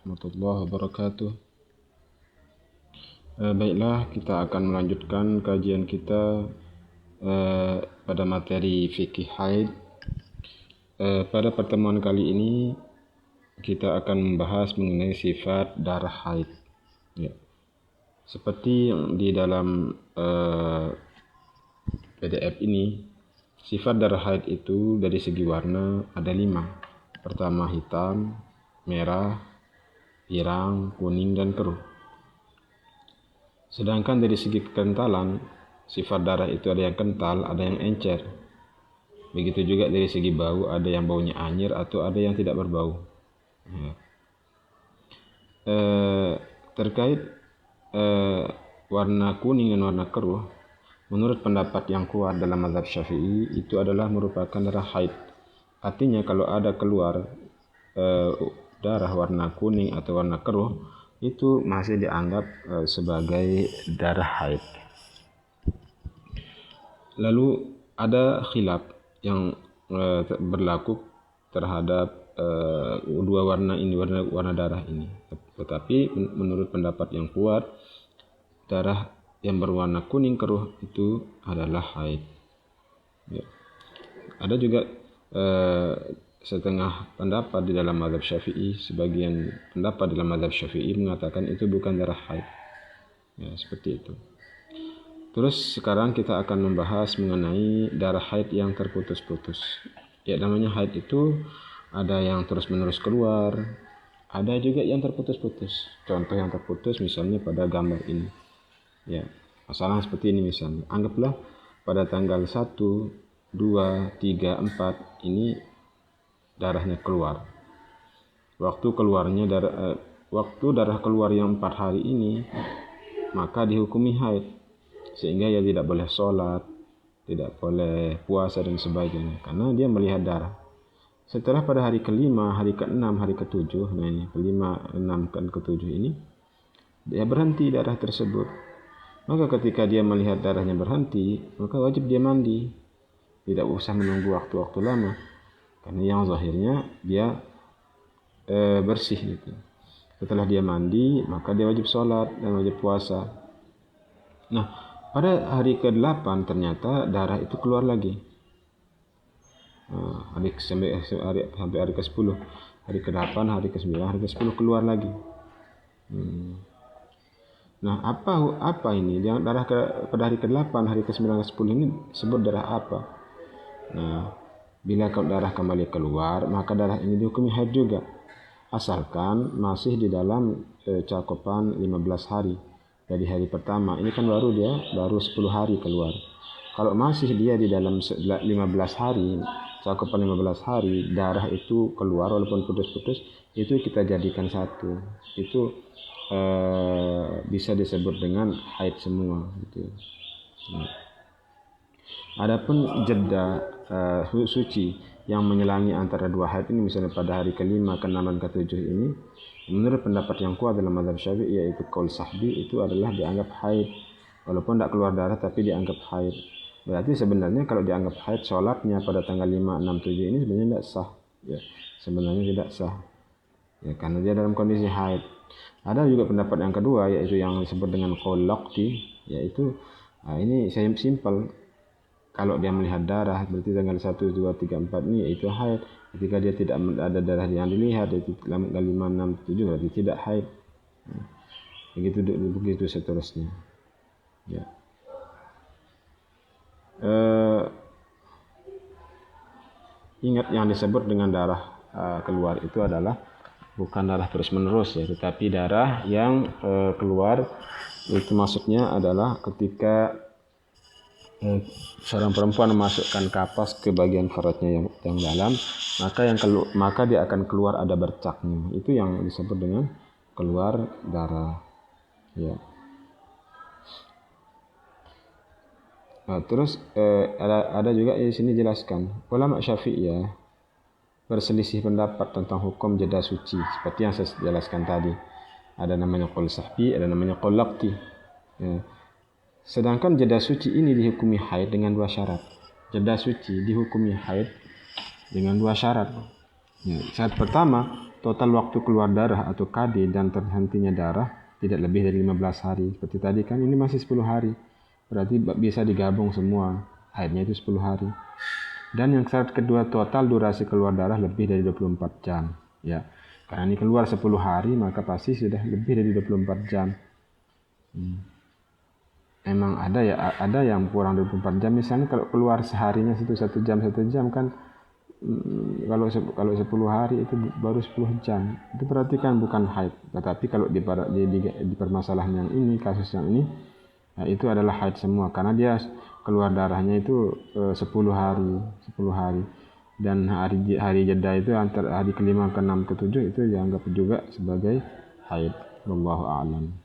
warahmatullahi wabarakatuh. Baiklah, kita akan melanjutkan kajian kita pada materi fikih haid. Pada pertemuan kali ini kita akan membahas mengenai sifat darah haid. Ya. Seperti yang di dalam PDF ini, sifat darah haid itu dari segi warna ada 5. Pertama hitam, merah, pirang, kuning, dan keruh. Sedangkan dari segi kekentalan, sifat darah itu ada yang kental, ada yang encer. Begitu juga dari segi bau, ada yang baunya anyir atau ada yang tidak berbau. Ya. Terkait warna kuning dan warna keruh, menurut pendapat yang kuat dalam mazhab Syafi'i, itu adalah merupakan darah haid. Artinya kalau ada keluar darah warna kuning atau warna keruh, itu masih dianggap sebagai darah haid. Lalu ada khilaf yang berlaku terhadap dua warna ini, warna darah ini. Tetapi menurut pendapat yang kuat, darah yang berwarna kuning keruh itu adalah haid. Ya. Ada juga setengah pendapat di dalam mazhab Syafi'i, sebagian pendapat dalam mazhab Syafi'i mengatakan itu bukan darah haid. Ya, seperti itu. Terus sekarang kita akan membahas mengenai darah haid yang terputus-putus. Ya, namanya haid itu ada yang terus-menerus keluar, ada juga yang terputus-putus. Contoh yang terputus misalnya pada gambar ini. Ya, masalah seperti ini misalnya. Anggaplah pada tanggal 1, 2, 3, 4 ini darahnya keluar. Waktu darah keluar yang 4 hari ini, maka dihukumi haid, sehingga ia tidak boleh sholat, tidak boleh puasa dan sebagainya, karena dia melihat darah. Setelah pada hari kelima, hari ke-6, hari ke-7, nah ini kelima, 6, dan ke-7 ini, dia berhenti darah tersebut. Maka ketika dia melihat darahnya berhenti, maka wajib dia mandi, tidak usah menunggu waktu-waktu lama, karena yang zahirnya dia bersih gitu. Setelah dia mandi, maka dia wajib sholat dan wajib puasa. Nah, pada hari ke-8 ternyata darah itu keluar lagi. Sampai hari ke-10, hari ke-8, hari ke-9, hari ke-10 keluar lagi. Nah, apa ini? Darah pada hari ke-8, hari ke-9, ke-10 ini disebut darah apa? Nah, bila darah kembali keluar, maka darah ini dihukumi haid juga, asalkan masih di dalam cakupan 15 hari. Dari hari pertama, ini kan baru 10 hari keluar. Kalau masih dia di dalam 15 hari, cakupan 15 hari, darah itu keluar walaupun putus-putus, itu kita jadikan satu. Itu bisa disebut dengan haid semua gitu. Adapun jeda suci yang menyelangi antara dua haid ini, misalnya pada hari ke-5, ke-6, dan ke-7 ini, menurut pendapat yang kuat dalam mazhab Syafi'i, yaitu qaul sahbi, itu adalah dianggap haid, walaupun tidak keluar darah tapi dianggap haid. Berarti sebenarnya kalau dianggap haid, sholatnya pada tanggal 5, 6, 7 ini sebenarnya tidak sah. Ya, sebenarnya tidak sah. Ya, karena dia dalam kondisi haid. Ada juga pendapat yang kedua, yaitu yang disebut dengan qaul laqti, yaitu ini saya simpel. Kalau dia melihat darah, berarti tanggal 1, 2, 3, 4 ini yaitu haid. Ketika dia tidak ada darah yang dilihat, yaitu tanggal 5, 6, 7, berarti tidak haid. Begitu seterusnya. Ya. Ingat, yang disebut dengan darah keluar itu adalah bukan darah terus-menerus ya, tetapi darah yang keluar itu maksudnya adalah ketika seorang perempuan memasukkan kapas ke bagian farajnya yang dalam, maka dia akan keluar ada bercaknya. Itu yang disebut dengan keluar darah. Ya. Nah, terus ada juga di sini jelaskan, ulama Syafi'iyah berselisih pendapat tentang hukum jeda suci, seperti yang saya jelaskan tadi. Ada namanya qaul sahbi, ada namanya qaul laqti. Ya. Sedangkan jeda suci ini dihukumi haid dengan 2 syarat. Jeda suci dihukumi haid dengan 2 syarat. Ya, syarat pertama, total waktu keluar darah atau KD dan terhentinya darah tidak lebih dari 15 hari. Seperti tadi kan ini masih 10 hari. Berarti bisa digabung semua. Haidnya itu 10 hari. Dan yang syarat kedua, total durasi keluar darah lebih dari 24 jam. Ya. Karena ini keluar 10 hari, maka pasti sudah lebih dari 24 jam. Emang ada yang kurang 24 jam. Misalnya kalau keluar seharinya 1 jam kan, kalau 10 hari itu baru 10 jam. Itu berarti kan bukan haid. Tetapi kalau di permasalahan yang ini, kasus yang ini, itu adalah haid semua. Karena dia keluar darahnya itu 10 hari. Dan hari jeda itu antara hari ke-5, ke-6, ke-7 itu dianggap juga sebagai haid. Wallahu a'lam.